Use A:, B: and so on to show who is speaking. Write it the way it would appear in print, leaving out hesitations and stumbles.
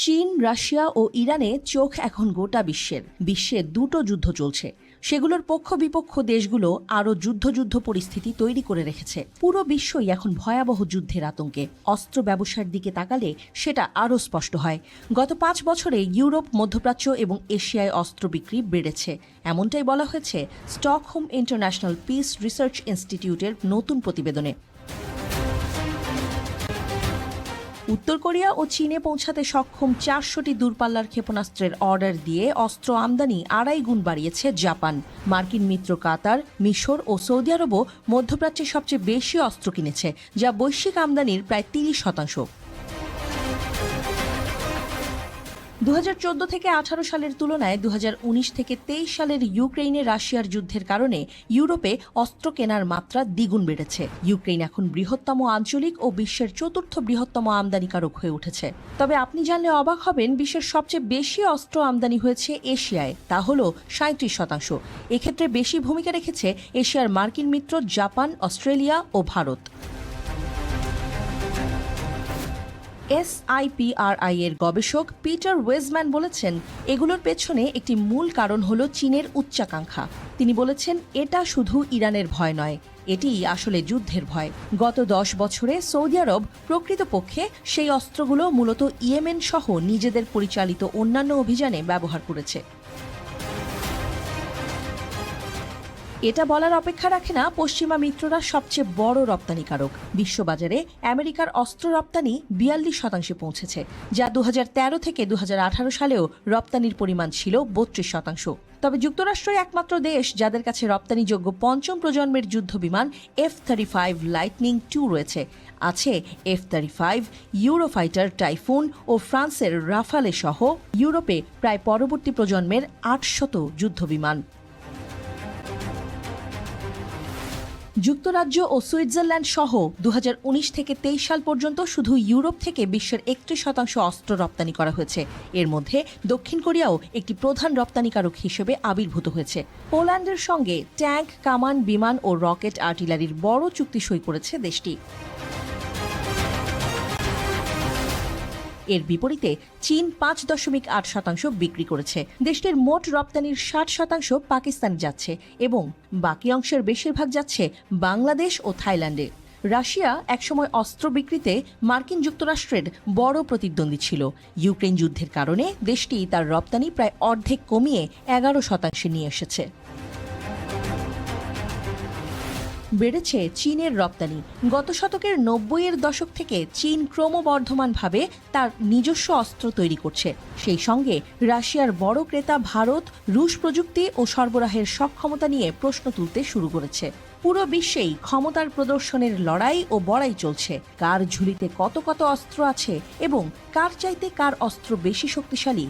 A: চীন, রাশিয়া ও ইরানে চোখ এখন গোটা বিশ্বে দুটো যুদ্ধ চলছে। সেগুলোর পক্ষ বিপক্ষ দেশগুলো আরও যুদ্ধ পরিস্থিতি তৈরি করে রেখেছে। পুরো বিশ্বই এখন ভয়াবহ যুদ্ধের আতঙ্কে। অস্ত্র ব্যবসার দিকে তাকালে সেটা আরও স্পষ্ট হয়। গত 5 বছরে ইউরোপ, মধ্যপ্রাচ্য এবং এশিয়ায় অস্ত্র বিক্রি বেড়েছে, এমনটাই বলা হয়েছে স্টকহোম ইন্টারন্যাশনাল পিস রিসার্চ ইনস্টিটিউটের নতুন প্রতিবেদনে। উত্তর কোরিয়া ও চীনে পৌঁছাতে সক্ষম 400টি দূরপাল্লার ক্ষেপণাস্ত্রের অর্ডার দিয়ে অস্ত্র আমদানি 2.5 গুণ বাড়িয়েছে জাপান। মার্কিন মিত্র কাতার, মিশর ও সৌদি আরবও মধ্যপ্রাচ্যে সবচেয়ে বেশি অস্ত্র কিনেছে, যা বৈশ্বিক আমদানির প্রায় 30%। 2014 থেকে 18 সালের তুলনায় 2019 থেকে 23 সালের ইউক্রেনে রাশিয়ার যুদ্ধের কারণে ইউরোপে অস্ত্র কেনার মাত্রা দ্বিগুণ বেড়েছে। ইউক্রেন এখন বৃহত্তম আঞ্চলিক ও বিশ্বের 4র্থ বৃহত্তম আমদানিকারক হয়ে উঠেছে। তবে আপনি জানলে অবাক হবেন, বিশ্বের সবচেয়ে বেশি অস্ত্র আমদানি হয়েছে এশিয়ায়, তা হল 37%। এক্ষেত্রে বেশি ভূমিকা রেখেছে এশিয়ার মার্কিন মিত্র জাপান, অস্ট্রেলিয়া ও ভারত। SIPRI এর গবেষক পিটার ওয়েজম্যান বলেছেন, এগুলোর পেছনে একটি মূল কারণ হল চীনের উচ্চাকাঙ্ক্ষা। তিনি বলেছেন, এটা শুধু ইরানের ভয় নয়, এটি আসলে যুদ্ধের ভয়। গত 10 বছরে সৌদি আরব প্রকৃতপক্ষে সেই অস্ত্রগুলো মূলত ইয়েমেন সহ নিজেদের পরিচালিত অন্যান্য অভিযানে ব্যবহার করেছে। এটা বলার অপেক্ষা রাখে না পশ্চিমা মিত্ররা সবচেয়ে বড় রপ্তানিকারক। বিশ্ববাজারে আমেরিকার অস্ত্র রপ্তানি 42% পৌঁছেছে, যা 2013 থেকে 2018 সালেও রপ্তানির পরিমাণ ছিল 32%। তবে যুক্তরাষ্ট্রই একমাত্র দেশ যাদের কাছে রপ্তানিযোগ্য 5ম প্রজন্মের যুদ্ধবিমান F-35 লাইটনিং II রয়েছে। আছে F-35, ইউরোফাইটার টাইফুন ও ফ্রান্সের রাফালে সহ ইউরোপে প্রায় পরবর্তী প্রজন্মের 800 যুদ্ধবিমান। যুক্তরাজ্য ও সুইজারল্যান্ড সহ 2019 থেকে 23 সাল পর্যন্ত শুধু ইউরোপ থেকে বিশ্বের 31% অস্ত্র রপ্তানি করা হয়েছে। এর মধ্যে দক্ষিণ কোরিয়াও একটি প্রধান রপ্তানিকারক হিসেবে আবির্ভূত হয়েছে। পোল্যান্ডের সঙ্গে ট্যাঙ্ক, কামান, বিমান ও রকেট আর্টিলারির বড় চুক্তি সই করেছে দেশটি। এর বিপরীতে চীন 5.8% বিক্রি করেছে। দেশটির মোট রপ্তানির 60% পাকিস্তানে যাচ্ছে এবং বাকি অংশের বেশিরভাগ যাচ্ছে বাংলাদেশ ও থাইল্যান্ডে। রাশিয়া একসময় অস্ত্র বিক্রিতে মার্কিন যুক্তরাষ্ট্রের বড় প্রতিদ্বন্দ্বী ছিল। ইউক্রেন যুদ্ধের কারণে দেশটি তার রপ্তানি প্রায় অর্ধেক কমিয়ে 11% নিয়ে এসেছে। বেড়েছে চীনের রপ্তানি। গত শতকের 90-এর দশক থেকে চীন ক্রমবর্ধমানভাবে তার নিজস্ব অস্ত্র তৈরি করছে। সেই সঙ্গে রাশিয়ার বড় ক্রেতা ভারত রুশ প্রযুক্তি ও সরবরাহের সক্ষমতা নিয়ে প্রশ্ন তুলতে শুরু করেছে। পুরো বিশ্বেই ক্ষমতার প্রদর্শনের লড়াই ও বড়াই চলছে। কার ঝুলিতে কত অস্ত্র আছে এবং কার চাইতে কার অস্ত্র বেশি শক্তিশালী,